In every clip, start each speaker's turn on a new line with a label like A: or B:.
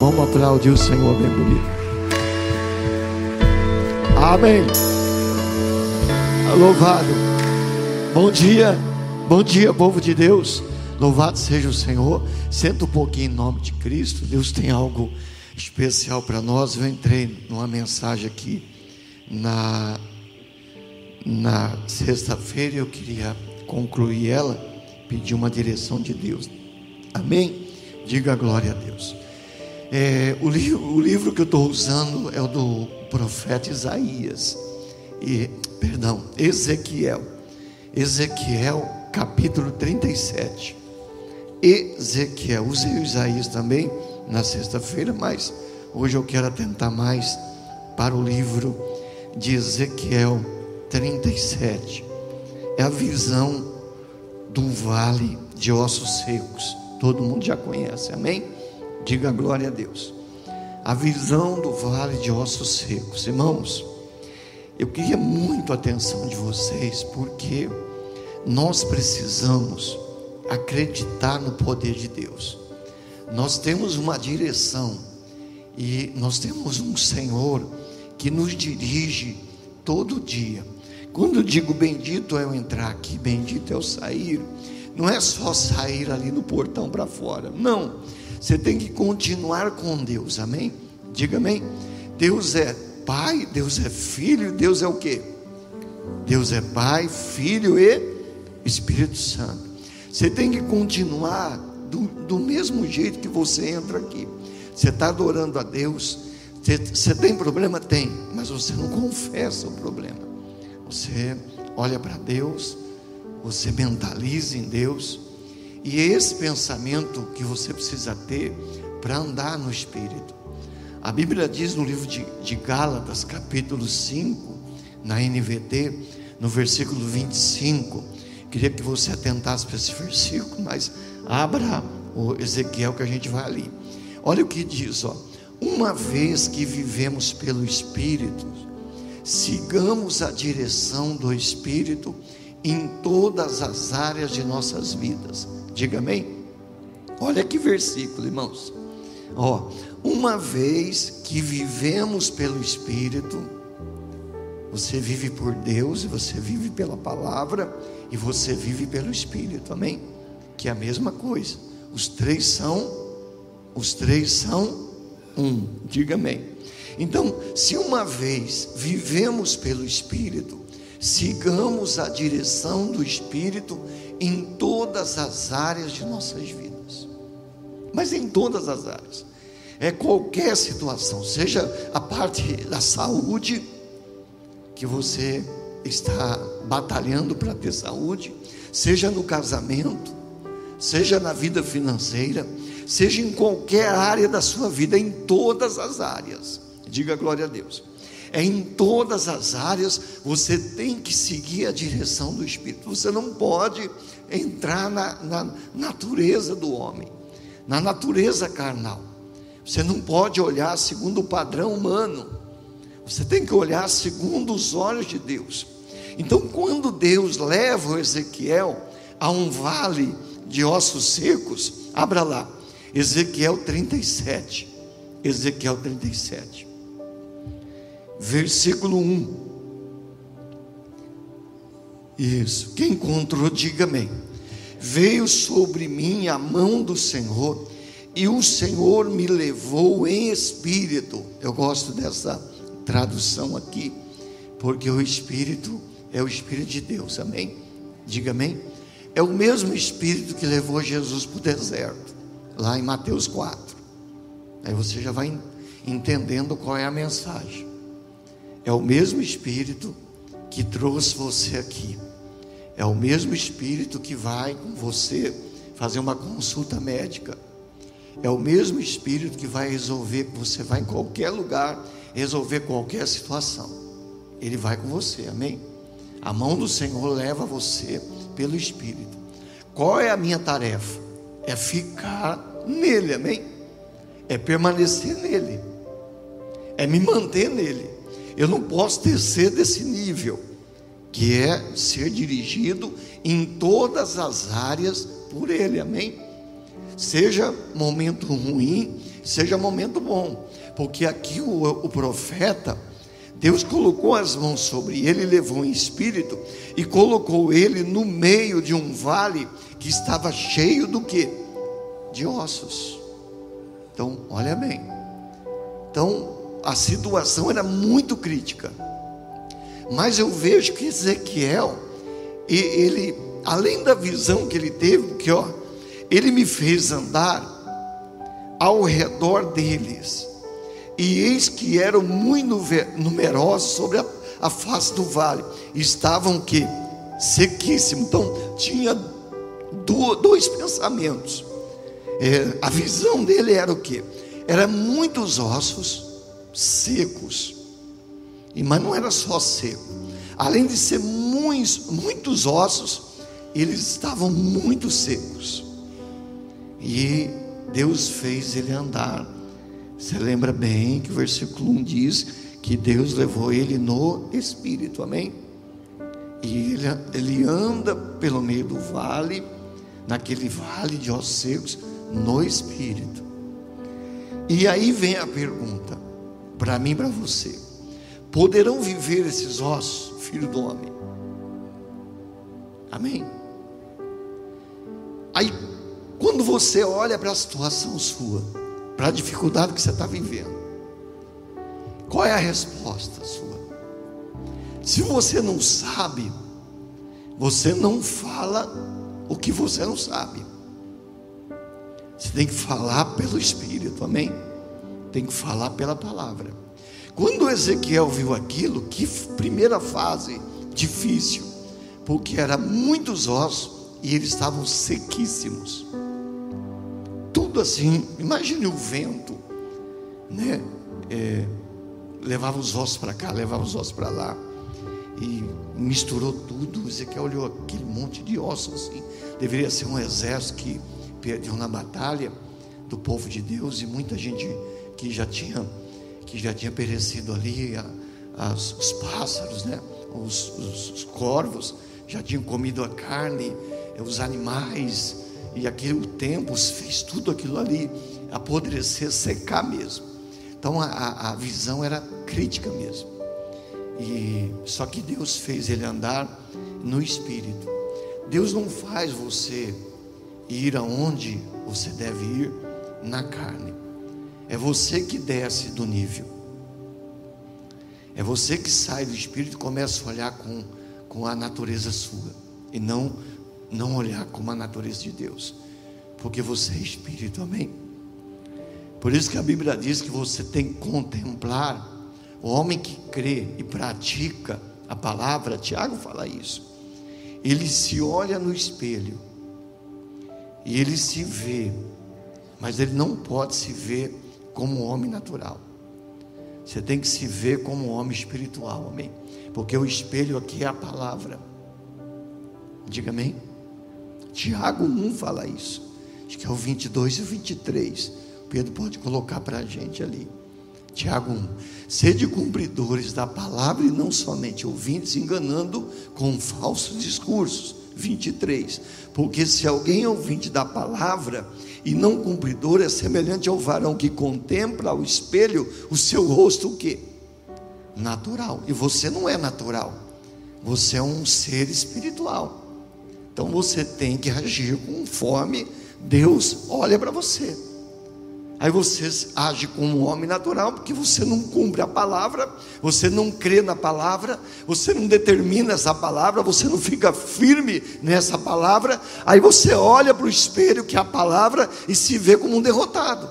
A: Vamos aplaudir o Senhor bem bonito. Amém. Louvado. Bom dia, povo de Deus. Louvado seja o Senhor. Senta um pouquinho em nome de Cristo. Deus tem algo especial para nós. Eu entrei numa mensagem aqui na sexta-feira. Eu queria concluir ela, pedir uma direção de Deus. Amém? Diga glória a Deus. O livro que eu estou usando é o do profeta Ezequiel, capítulo 37. Ezequiel, usei o Isaías também na sexta-feira, mas hoje eu quero atentar mais para o livro de Ezequiel 37. É a visão do vale de ossos secos. Todo mundo já conhece, amém? Diga glória a Deus. A visão do vale de ossos secos. Irmãos, eu queria muito a atenção de vocês, porque nós precisamos acreditar no poder de Deus. Nós temos uma direção e nós temos um Senhor que nos dirige todo dia. Quando eu digo bendito é eu entrar aqui, bendito é eu sair, não é só sair ali no portão para fora, não. Você tem que continuar com Deus, amém? Diga amém. Deus é Pai, Deus é Filho, Deus é o quê? Deus é Pai, Filho e Espírito Santo. Você tem que continuar do mesmo jeito que você entra aqui. Você está adorando a Deus. Você tem problema? Tem, mas você não confessa o problema. Você olha para Deus, você mentaliza em Deus, e é esse pensamento que você precisa ter para andar no Espírito. A Bíblia diz no livro de Gálatas, capítulo 5, na NVT, no versículo 25, queria que você atentasse para esse versículo, mas abra o Ezequiel que a gente vai ali. Olha o que diz, ó: uma vez que vivemos pelo Espírito, sigamos a direção do Espírito em todas as áreas de nossas vidas. Diga amém. Olha que versículo, irmãos. Ó, uma vez que vivemos pelo Espírito, você vive por Deus, e você vive pela palavra, e você vive pelo Espírito, amém? Que é a mesma coisa. Os três são um. Diga amém. Então, se uma vez vivemos pelo Espírito, sigamos a direção do Espírito em todas as áreas de nossas vidas. Mas em todas as áreas. Qualquer situação, seja a parte da saúde, que você está batalhando para ter saúde, seja no casamento, seja na vida financeira, seja em qualquer área da sua vida, em todas as áreas. Diga glória a Deus. Em todas as áreas você tem que seguir a direção do Espírito. Você não pode entrar na natureza do homem, na natureza carnal. Você não pode olhar segundo o padrão humano. Você tem que olhar segundo os olhos de Deus. Então, quando Deus leva o Ezequiel a um vale de ossos secos, abra lá, Ezequiel 37, Ezequiel 37, versículo 1. Isso, quem encontrou, diga amém. Veio sobre mim a mão do Senhor, e o Senhor me levou em espírito. Eu gosto dessa tradução aqui, porque o Espírito é o Espírito de Deus, amém? Diga amém. É o mesmo Espírito que levou Jesus para o deserto, lá em Mateus 4. Aí você já vai entendendo qual é a mensagem. É o mesmo Espírito que trouxe você aqui. É o mesmo Espírito que vai com você fazer uma consulta médica. É o mesmo Espírito que vai resolver, você vai em qualquer lugar, resolver qualquer situação. Ele vai com você, amém? A mão do Senhor leva você pelo Espírito. Qual é a minha tarefa? É ficar nele, amém? É permanecer nele, é me manter nele. Eu não posso descer desse nível, que é ser dirigido em todas as áreas por ele, amém? Seja momento ruim, seja momento bom, porque aqui o profeta, Deus colocou as mãos sobre ele, levou em espírito e colocou ele no meio de um vale que estava cheio do quê? De ossos. Então, olha bem. Então, a situação era muito crítica. Mas eu vejo que Ezequiel, ele, além da visão que ele teve, porque ele me fez andar ao redor deles, e eis que eram muito numerosos sobre a face do vale, estavam o quê? Sequíssimos. Então tinha dois pensamentos. A visão dele era o quê? Era muitos ossos secos, mas não era só seco, além de ser muitos ossos, eles estavam muito secos. E Deus fez ele andar. Você lembra bem que o versículo 1 diz que Deus levou ele no Espírito, amém? E ele anda pelo meio do vale, naquele vale de ossos secos, no Espírito. E aí vem a pergunta, para mim e para você: poderão viver esses ossos, filho do homem? Amém? Aí, quando você olha para a situação sua, para a dificuldade que você está vivendo, qual é a resposta sua? Se você não sabe, você não fala o que você não sabe. Você tem que falar pelo Espírito, amém? Tem que falar pela palavra. Quando Ezequiel viu aquilo, que primeira fase difícil, porque eram muitos ossos e eles estavam sequíssimos. Tudo assim, imagine o vento, né? Levava os ossos para cá, levava os ossos para lá, e misturou tudo. Ezequiel olhou aquele monte de ossos assim. Deveria ser um exército que perdeu na batalha do povo de Deus, e muita gente que já tinha perecido ali. Os pássaros, né? Os corvos já tinham comido a carne, os animais, e o tempo fez tudo aquilo ali apodrecer, secar mesmo. Então a visão era crítica mesmo. E só que Deus fez ele andar no Espírito. Deus não faz você ir aonde você deve ir na carne. É você que desce do nível. É você que sai do Espírito e começa a olhar com a natureza sua, e não olhar como a natureza de Deus, porque você é Espírito, amém? Por isso que a Bíblia diz que você tem que contemplar. O homem que crê e pratica a palavra, Tiago fala isso, ele se olha no espelho e ele se vê, mas ele não pode se ver como um homem natural. Você tem que se ver como um homem espiritual, amém? Porque o espelho aqui é a palavra. Diga amém. Tiago 1 fala isso, acho que é o 22 e o 23. Pedro pode colocar para a gente ali. Tiago 1: sede cumpridores da palavra e não somente ouvintes, enganando com falsos discursos. 23: porque se alguém é ouvinte da palavra e não cumpridor, é semelhante ao varão que contempla ao espelho o seu rosto, o quê? Natural. E você não é natural, você é um ser espiritual. Então você tem que agir conforme Deus olha para você. Aí você age como um homem natural, porque você não cumpre a palavra, você não crê na palavra, você não determina essa palavra, você não fica firme nessa palavra. Aí você olha para o espelho, que é a palavra, e se vê como um derrotado,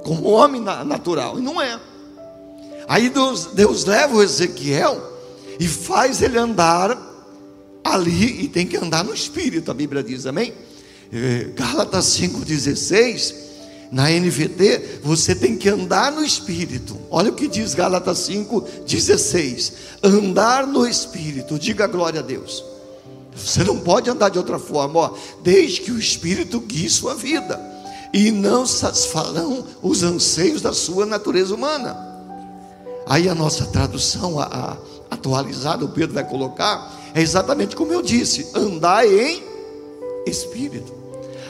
A: como um homem natural, e não é. Aí Deus leva o Ezequiel e faz ele andar ali, e tem que andar no Espírito, a Bíblia diz, amém? Gálatas 5,16, na NVT, você tem que andar no Espírito. Olha o que diz Gálatas 5,16: andar no Espírito. Diga glória a Deus. Você não pode andar de outra forma, desde que o Espírito guie sua vida, e não satisfarão os anseios da sua natureza humana. Aí a nossa tradução atualizada, o Pedro vai colocar, é exatamente como eu disse: andar em Espírito.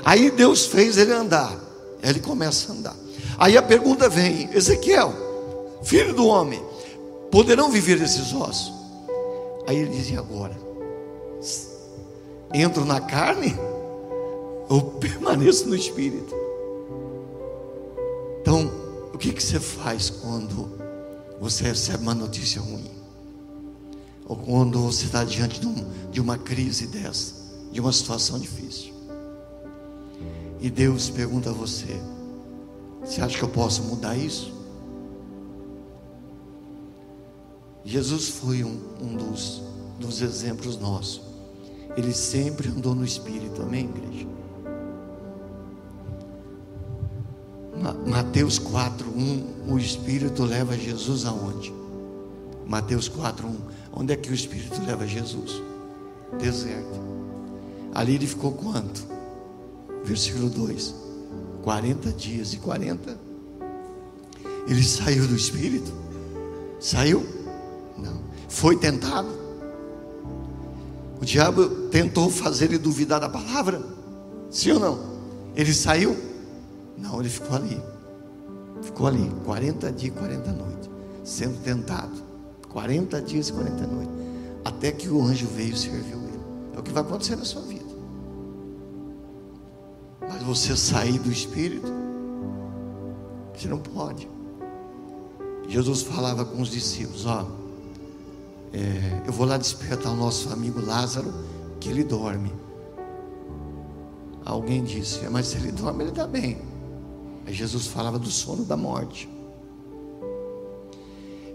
A: Aí Deus fez ele andar. Ele começa a andar. Aí a pergunta vem: Ezequiel, filho do homem, poderão viver esses ossos? Aí ele diz: e agora? Entro na carne ou permaneço no espírito? Então, o que você faz quando você recebe uma notícia ruim? Ou quando você está diante de uma crise dessa, de uma situação difícil? E Deus pergunta a você: você acha que eu posso mudar isso? Jesus foi um dos exemplos nossos. Ele sempre andou no Espírito, amém, igreja? Mateus 4:1, o Espírito leva Jesus aonde? Mateus 4:1, onde é que o Espírito leva Jesus? Deserto. Ali ele ficou quanto? Versículo 2, 40 dias e 40. Ele saiu do Espírito? Saiu? Não. Foi tentado? O diabo tentou fazer ele duvidar da palavra? Sim ou não? Ele saiu? Não, ele ficou ali. Ficou ali 40 dias e 40 noites, sendo tentado. 40 dias e 40 noites, até que o anjo veio e serviu ele. É o que vai acontecer na sua vida. Mas você sair do Espírito, você não pode. Jesus falava com os discípulos: eu vou lá despertar o nosso amigo Lázaro, que ele dorme. Alguém disse: mas se ele dorme, ele está bem. Aí Jesus falava do sono da morte.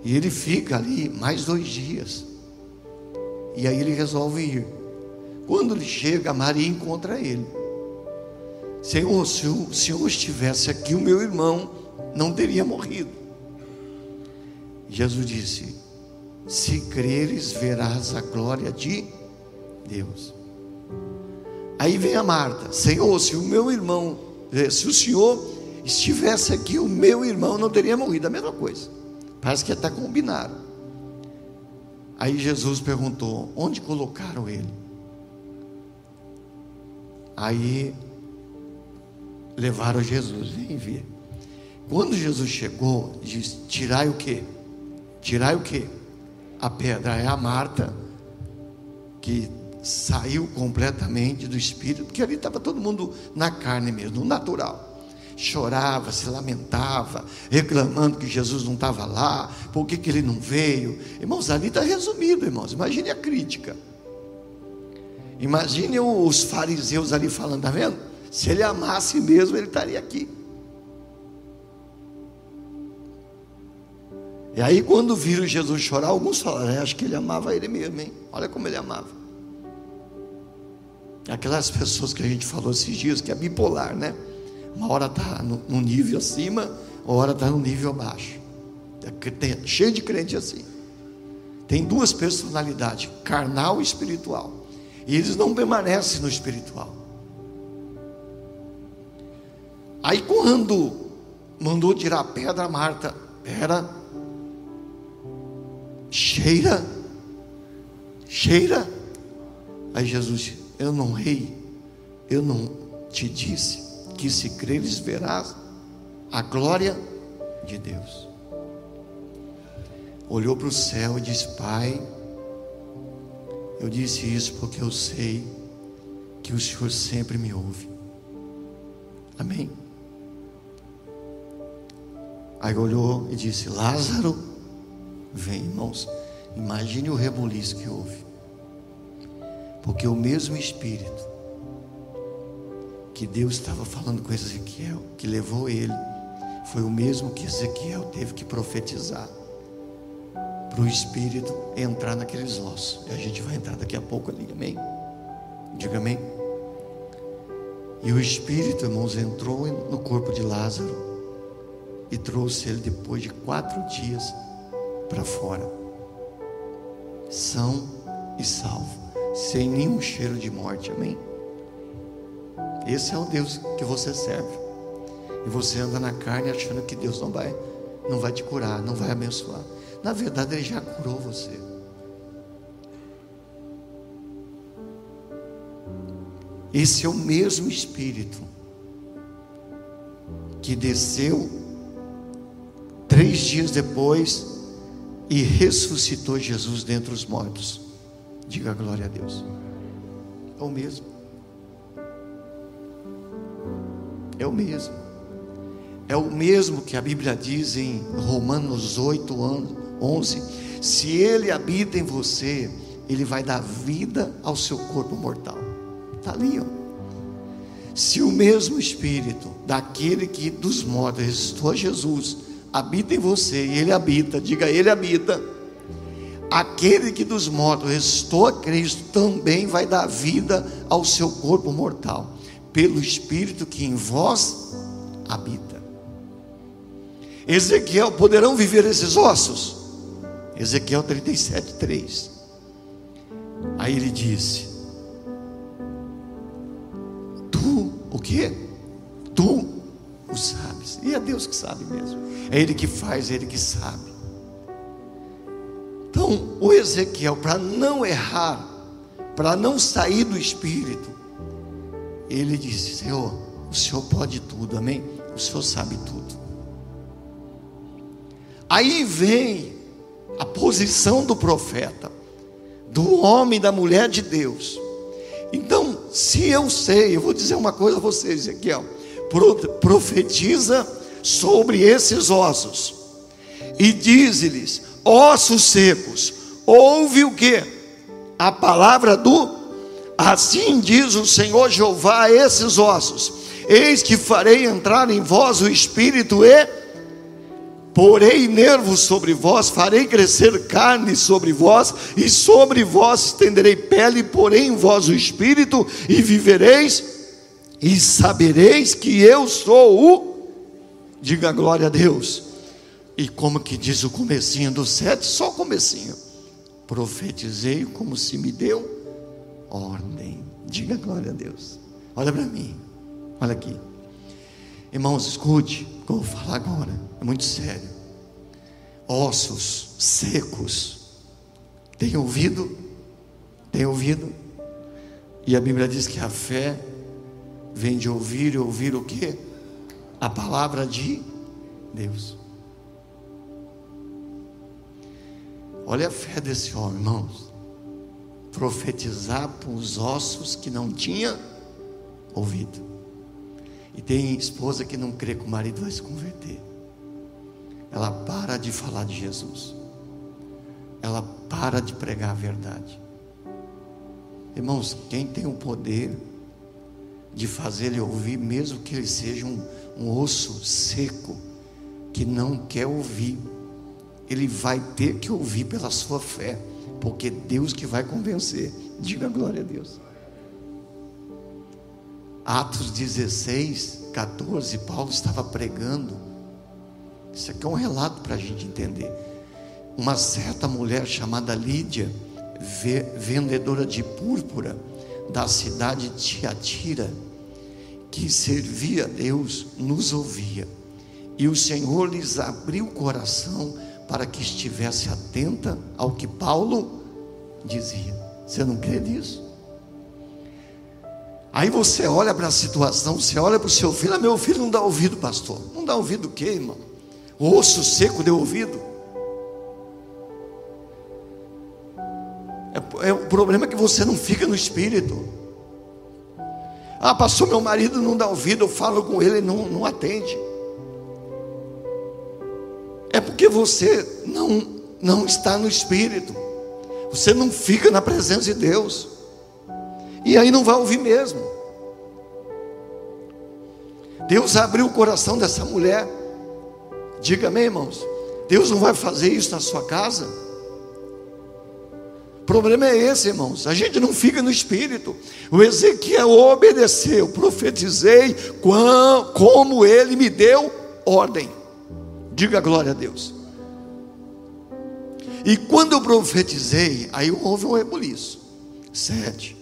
A: E ele fica ali mais 2 dias. E aí ele resolve ir. Quando ele chega, Maria encontra ele: Senhor, se o Senhor estivesse aqui, o meu irmão não teria morrido. Jesus disse: se creres, verás a glória de Deus. Aí vem a Marta: Senhor, se o Senhor estivesse aqui, o meu irmão não teria morrido. A mesma coisa, parece que está combinado. Aí Jesus perguntou: onde colocaram ele? Aí levaram Jesus. Vem ver. Quando Jesus chegou, disse: tirai o quê? Tirai o quê? A pedra. É a Marta que saiu completamente do Espírito, porque ali estava todo mundo na carne mesmo, no natural. Chorava, se lamentava, reclamando que Jesus não estava lá, por que ele não veio. Irmãos, ali está resumido, irmãos. Imagine a crítica. Imagine os fariseus ali falando: está vendo? Se ele amasse mesmo, ele estaria aqui. E aí, quando viram Jesus chorar, alguns falaram: acho que ele amava ele mesmo, hein? Olha como ele amava. Aquelas pessoas que a gente falou esses dias, que é bipolar, né? Uma hora está no nível acima, uma hora está no nível abaixo. Tem cheio de crente assim. Tem 2 personalidades, carnal e espiritual. E eles não permanecem no espiritual. Aí quando mandou tirar a pedra, Marta: pera, cheira. Aí Jesus disse: eu não te disse que se creres verás a glória de Deus? Olhou para o céu e disse: Pai, eu disse isso porque eu sei que o Senhor sempre me ouve. Amém? Aí olhou e disse: Lázaro, vem. Irmãos, imagine o rebuliço que houve, porque o mesmo Espírito que Deus estava falando com Ezequiel, que levou ele, foi o mesmo que Ezequiel teve que profetizar, para o Espírito entrar naqueles ossos. E a gente vai entrar daqui a pouco ali, amém? Diga amém. E o Espírito, irmãos, entrou no corpo de Lázaro e trouxe ele depois de 4 dias para fora, são e salvo, sem nenhum cheiro de morte, amém? Esse é o Deus que você serve. E você anda na carne achando que Deus não vai te curar, não vai abençoar. Na verdade, Ele já curou você. Esse é o mesmo Espírito que desceu 3 dias depois, e ressuscitou Jesus dentre os mortos. Diga glória a Deus. É o mesmo. É o mesmo. É o mesmo que a Bíblia diz em Romanos 8:11. Se Ele habita em você, Ele vai dar vida ao seu corpo mortal. Está ali, ó. Se o mesmo Espírito daquele que dos mortos ressuscitou a Jesus habita em você, e Ele habita, diga, Ele habita, aquele que dos mortos ressuscitou a Cristo também vai dar vida ao seu corpo mortal, pelo Espírito que em vós habita. Ezequiel, poderão viver esses ossos? Ezequiel 37:3. Aí ele disse: tu, o quê? Tu o sabes. E é Deus que sabe mesmo. É Ele que faz, é Ele que sabe. Então, o Ezequiel, para não errar, para não sair do Espírito, ele disse: Senhor, o Senhor pode tudo, amém? O Senhor sabe tudo. Aí vem a posição do profeta, do homem, da mulher de Deus. Então, se eu sei, eu vou dizer uma coisa a você, Ezequiel: profetiza sobre esses ossos e diz-lhes: ossos secos, ouve o que? A palavra do... Assim diz o Senhor Jeová a esses ossos: eis que farei entrar em vós o Espírito e porei nervos sobre vós, farei crescer carne sobre vós, e sobre vós estenderei pele, porei em vós o Espírito, e vivereis, e sabereis que eu sou o... Diga glória a Deus. E como que diz o comecinho do 7, só o comecinho: profetizei como se me deu ordem. Diga glória a Deus. Olha para mim, olha aqui, irmãos, escute o que eu vou falar agora, é muito sério. Ossos secos, tem ouvido? Tem ouvido? E a Bíblia diz que a fé vem de ouvir, e ouvir o quê? A palavra de Deus. Olha a fé desse homem, irmãos. Profetizar para os ossos que não tinha ouvido. E tem esposa que não crê que o marido vai se converter. Ela para de falar de Jesus. Ela para de pregar a verdade. Irmãos, quem tem o poder de fazer ele ouvir, mesmo que ele seja um osso seco, que não quer ouvir, ele vai ter que ouvir pela sua fé, porque é Deus que vai convencer. Diga glória a Deus. Atos 16:14, Paulo estava pregando. Isso aqui é um relato para a gente entender. Uma certa mulher chamada Lídia, vendedora de púrpura da cidade de Tiatira, que servia a Deus, nos ouvia, e o Senhor lhes abriu o coração para que estivesse atenta ao que Paulo dizia. Você não crê nisso? Aí você olha para a situação, você olha para o seu filho: meu filho não dá ouvido, pastor. Não dá ouvido o quê, irmão? O osso seco deu ouvido? O problema é que você não fica no Espírito. Ah, pastor, meu marido não dá ouvido, eu falo com ele, não atende. É porque você não está no Espírito. Você não fica na presença de Deus. E aí não vai ouvir mesmo. Deus abriu o coração dessa mulher. Diga amém, irmãos. Deus não vai fazer isso na sua casa. O problema é esse, irmãos. A gente não fica no Espírito. O Ezequiel obedeceu. Profetizei como ele me deu ordem. Diga glória a Deus. E quando eu profetizei, aí houve um rebuliço. 7.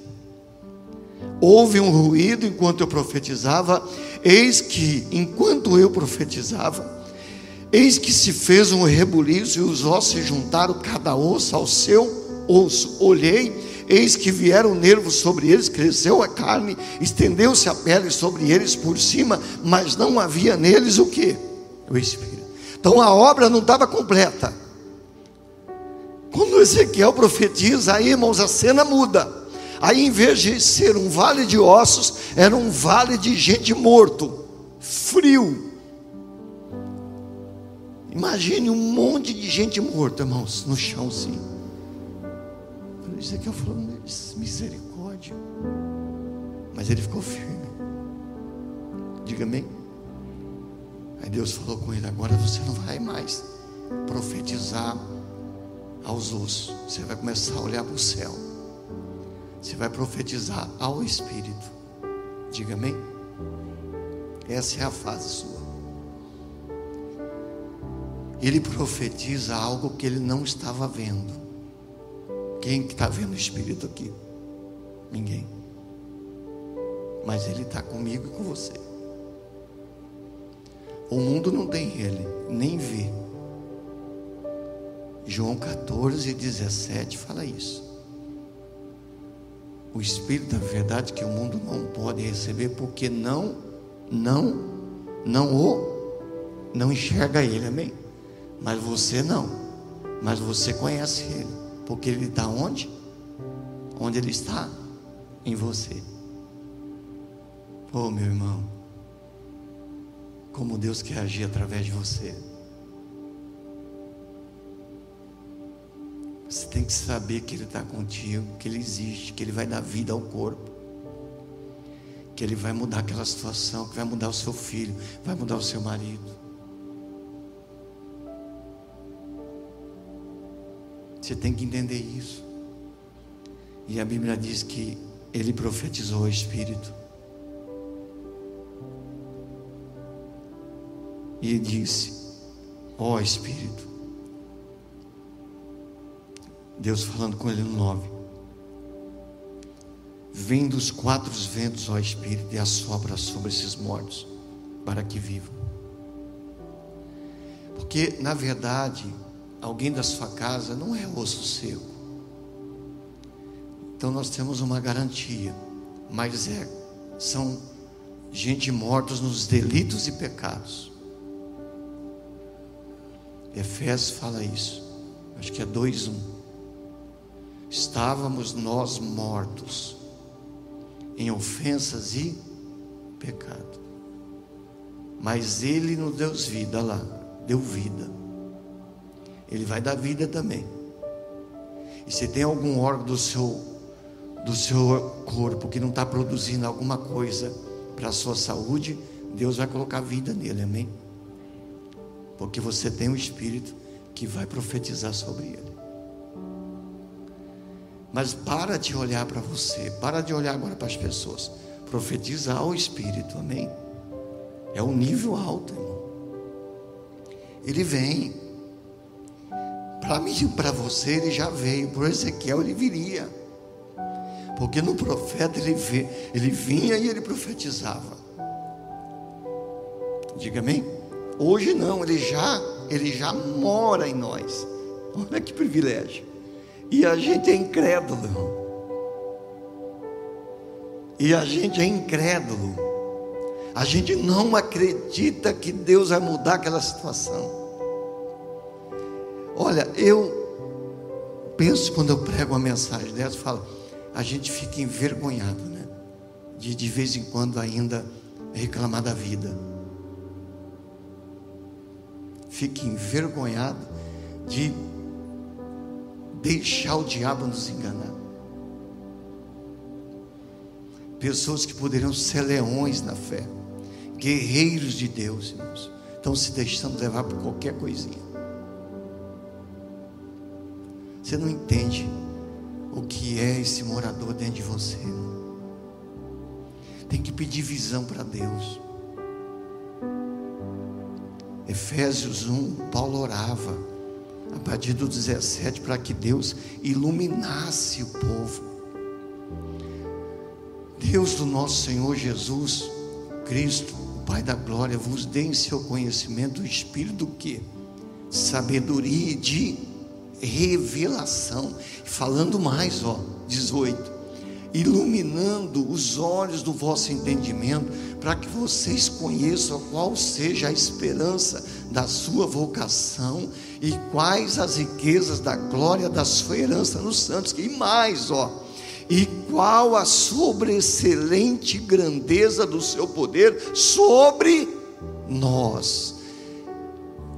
A: Houve um ruído enquanto eu profetizava. Eis que, enquanto eu profetizava, eis que se fez um rebuliço, e os ossos se juntaram, cada osso ao seu osso. Olhei, eis que vieram nervos sobre eles, cresceu a carne, estendeu-se a pele sobre eles por cima, mas não havia neles o que? O Espírito. Então a obra não estava completa. Quando Ezequiel profetiza, aí, irmãos, a cena muda. Aí, em vez de ser um vale de ossos, era um vale de gente morto, frio. Imagine um monte de gente morta, irmãos, no chão assim. Ezequiel falou: misericórdia. Mas ele ficou firme. Diga amém. Aí Deus falou com ele: agora você não vai mais profetizar aos ossos, você vai começar a olhar para o céu, você vai profetizar ao Espírito. Diga amém. Essa é a fase sua. Ele profetiza algo que ele não estava vendo. Quem que está vendo o Espírito aqui? Ninguém. Mas ele está comigo e com você. O mundo não tem ele, nem vê. João 14:17 fala isso. O Espírito da verdade que o mundo não pode receber, porque não enxerga ele, amém? Mas você não. Mas você conhece ele, porque ele está onde? Onde ele está? Em você. Oh, meu irmão, como Deus quer agir através de você. Você tem que saber que Ele está contigo, que Ele existe, que Ele vai dar vida ao corpo, que Ele vai mudar aquela situação, que vai mudar o seu filho, vai mudar o seu marido. Você tem que entender isso. E a Bíblia diz que Ele profetizou o Espírito. E Ele disse: ó Espírito, Deus falando com ele no 9: vem dos 4 ventos, ó Espírito, e assopra sobre esses mortos, para que vivam. Porque na verdade, alguém da sua casa não é osso seco. Então nós temos uma garantia, mas são gente mortos nos delitos e pecados. Efésios fala isso, acho que é 2:1. Estávamos nós mortos em ofensas e pecado, mas Ele nos deu vida, lá, deu vida. Ele vai dar vida também. E se tem algum órgão do seu corpo que não está produzindo alguma coisa para a sua saúde, Deus vai colocar vida nele, amém? Porque você tem um Espírito que vai profetizar sobre ele. Mas para de olhar para você, para de olhar agora para as pessoas. Profetiza ao Espírito, amém? É um nível alto, irmão. Ele vem. Para mim e para você ele já veio. Para Ezequiel ele viria. Porque no profeta ele vinha e ele profetizava. Diga amém? Hoje não, ele já mora em nós. Olha que privilégio. E a gente é incrédulo, irmão. E a gente é incrédulo. A gente não acredita que Deus vai mudar aquela situação. Olha, eu penso, quando eu prego uma mensagem dessa, eu falo, a gente fica envergonhado, né? De vez em quando ainda reclamar da vida. Fica envergonhado de deixar o diabo nos enganar. Pessoas que poderiam ser leões na fé, guerreiros de Deus, irmãos, estão se deixando levar por qualquer coisinha. Você não entende o que é esse morador dentro de você, irmão. Tem que pedir visão para Deus. Efésios 1, Paulo orava a partir do 17 para que Deus iluminasse o povo. Deus do nosso Senhor Jesus Cristo, o Pai da glória, vos dê em seu conhecimento o Espírito do quê? Sabedoria e de revelação. Falando mais, 18, iluminando os olhos do vosso entendimento, para que vocês conheçam qual seja a esperança da sua vocação e quais as riquezas da glória da sua herança nos santos. E mais, e qual a sobreexcelente grandeza do seu poder sobre nós,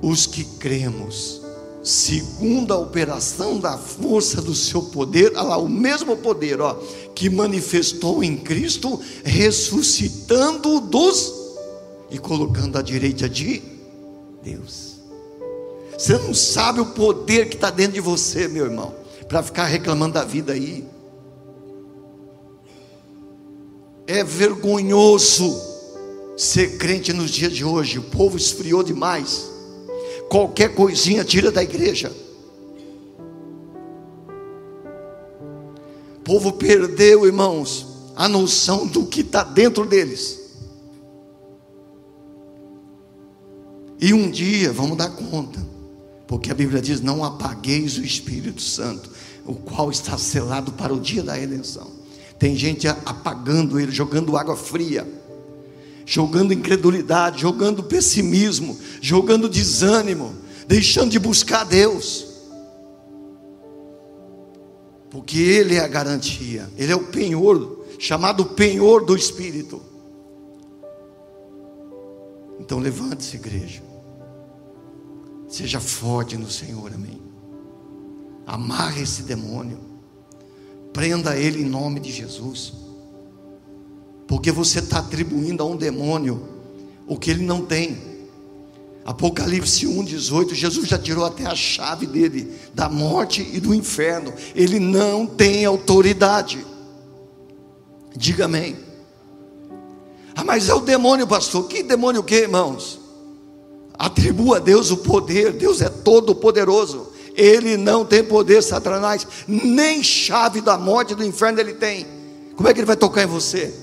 A: os que cremos, segundo a operação da força do seu poder. Olha lá, o mesmo poder, que manifestou em Cristo, ressuscitando-o dos e colocando à direita de Deus. Você não sabe o poder que está dentro de você, meu irmão, para ficar reclamando da vida aí. É vergonhoso ser crente nos dias de hoje. O povo esfriou demais. Qualquer coisinha tira da igreja. O povo perdeu, irmãos, a noção do que está dentro deles. E um dia vamos dar conta, porque a Bíblia diz: não apagueis o Espírito Santo, o qual está selado para o dia da redenção. Tem gente apagando ele, jogando água fria, jogando incredulidade, jogando pessimismo, jogando desânimo, deixando de buscar Deus, porque Ele é a garantia, Ele é o penhor, chamado penhor do Espírito. Então levante-se, igreja, seja forte no Senhor, amém. Amarre esse demônio, prenda ele em nome de Jesus, porque você está atribuindo a um demônio o que ele não tem. Apocalipse 1:18, Jesus já tirou até a chave dele, da morte e do inferno. Ele não tem autoridade. Diga amém. Mas é o demônio, pastor. Que demônio o que, irmãos? Atribua a Deus o poder. Deus é todo poderoso. Ele não tem poder, Satanás, nem chave da morte e do inferno ele tem. Como é que ele vai tocar em você?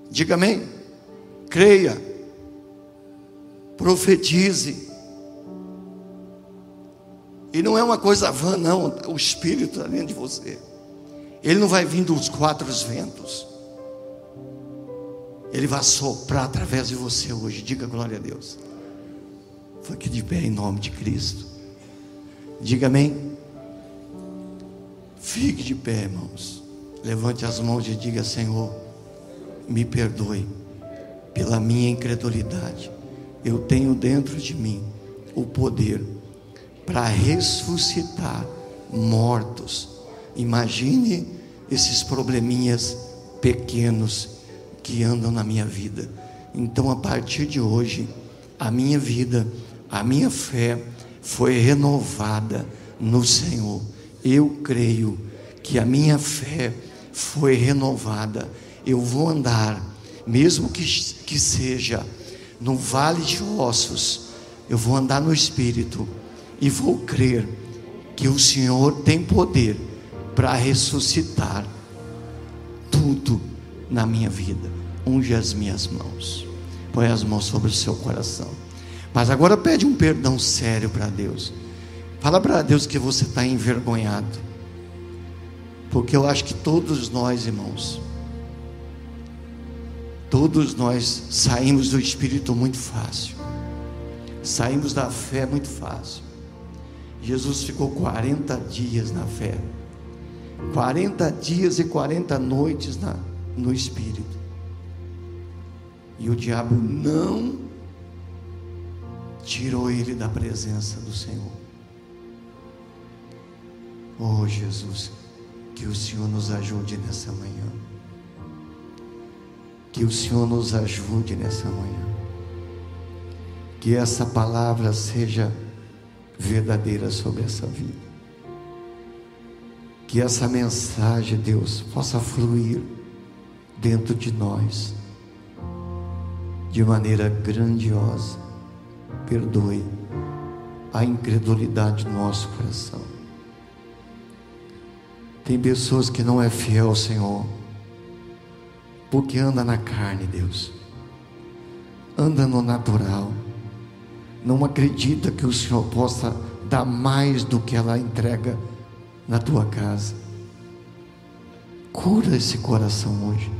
A: Diga amém. Creia, profetize. E não é uma coisa vã, não. O Espírito está dentro de você. Ele não vai vir dos quatro ventos. Ele vai soprar através de você hoje. Diga glória a Deus. Fique de pé em nome de Cristo. Diga amém. Fique de pé, irmãos. Levante as mãos e diga: Senhor, me perdoe pela minha incredulidade. Eu tenho dentro de mim o poder para ressuscitar mortos. Imagine esses probleminhas pequenos que andam na minha vida. Então, a partir de hoje, a minha vida, a minha fé foi renovada no Senhor. Eu creio que a minha fé foi renovada. Eu vou andar, mesmo que seja no vale de ossos, eu vou andar no Espírito e vou crer que o Senhor tem poder para ressuscitar tudo na minha vida. Unge as minhas mãos, põe as mãos sobre o seu coração. Mas agora pede um perdão sério para Deus. Fala para Deus que você está envergonhado, porque eu acho que todos nós, irmãos, todos nós saímos do Espírito muito fácil, saímos da fé muito fácil. Jesus ficou 40 dias na fé, 40 dias e 40 noites no Espírito, e o diabo não tirou ele da presença do Senhor. Oh Jesus, que o Senhor nos ajude nessa manhã. Que o Senhor nos ajude nessa manhã. Que essa palavra seja verdadeira sobre essa vida. Que essa mensagem, Deus, possa fluir dentro de nós de maneira grandiosa. Perdoe a incredulidade do nosso coração. Tem pessoas que não é fiel ao Senhor, porque anda na carne, Deus, anda no natural, não acredita que o Senhor possa dar mais do que ela entrega na tua casa. Cura esse coração hoje.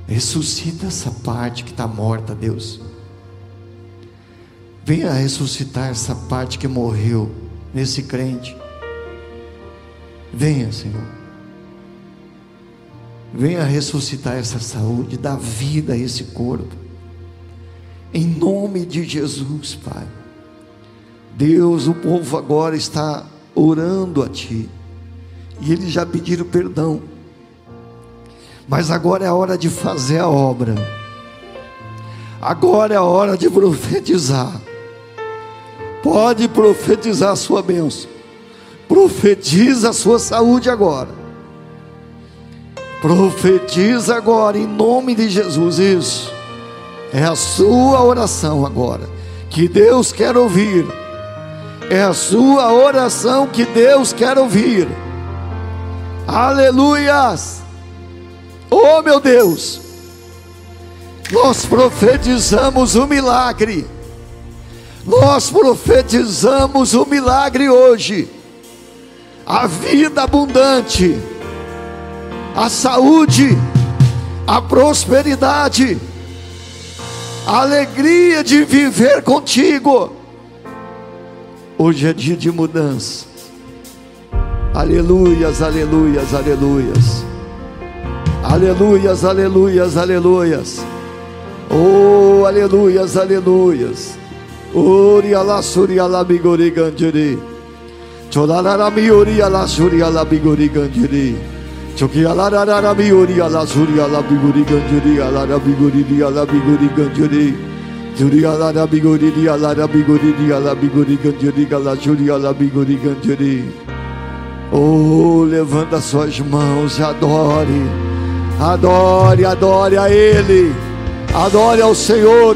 A: Ressuscita essa parte que está morta, Deus. Venha ressuscitar essa parte que morreu nesse crente. Venha, Senhor. Venha ressuscitar essa saúde, dá vida a esse corpo. Em nome de Jesus, Pai. Deus, o povo agora está orando a Ti. E eles já pediram perdão. Mas agora é a hora de fazer a obra. Agora é a hora de profetizar. Pode profetizar a sua bênção. Profetiza a sua saúde agora. Profetiza agora em nome de Jesus. Isso é a sua oração agora, que Deus quer ouvir. É a sua oração que Deus quer ouvir. Aleluias. Oh meu Deus, nós profetizamos o milagre. Nós profetizamos o milagre hoje. A vida abundante, a saúde, a prosperidade, a alegria de viver contigo. Hoje é dia de mudança. Aleluias, aleluias, aleluias. Aleluias, aleluias, aleluias. Oh, aleluias, aleluias. Ori ala suri ala bigori gandiri. Cholarara miori ala suri ala bigori gandiri. Choki ala rara miori ala suri ala bigori gandiri. Ala bigori di ala bigori gandiri. Suri ala bigori di ala bigori di ala bigori gandiri. Ala suri ala bigori gandiri. Oh, levanta suas mãos e adore. Adore, adore a Ele. Adore ao Senhor.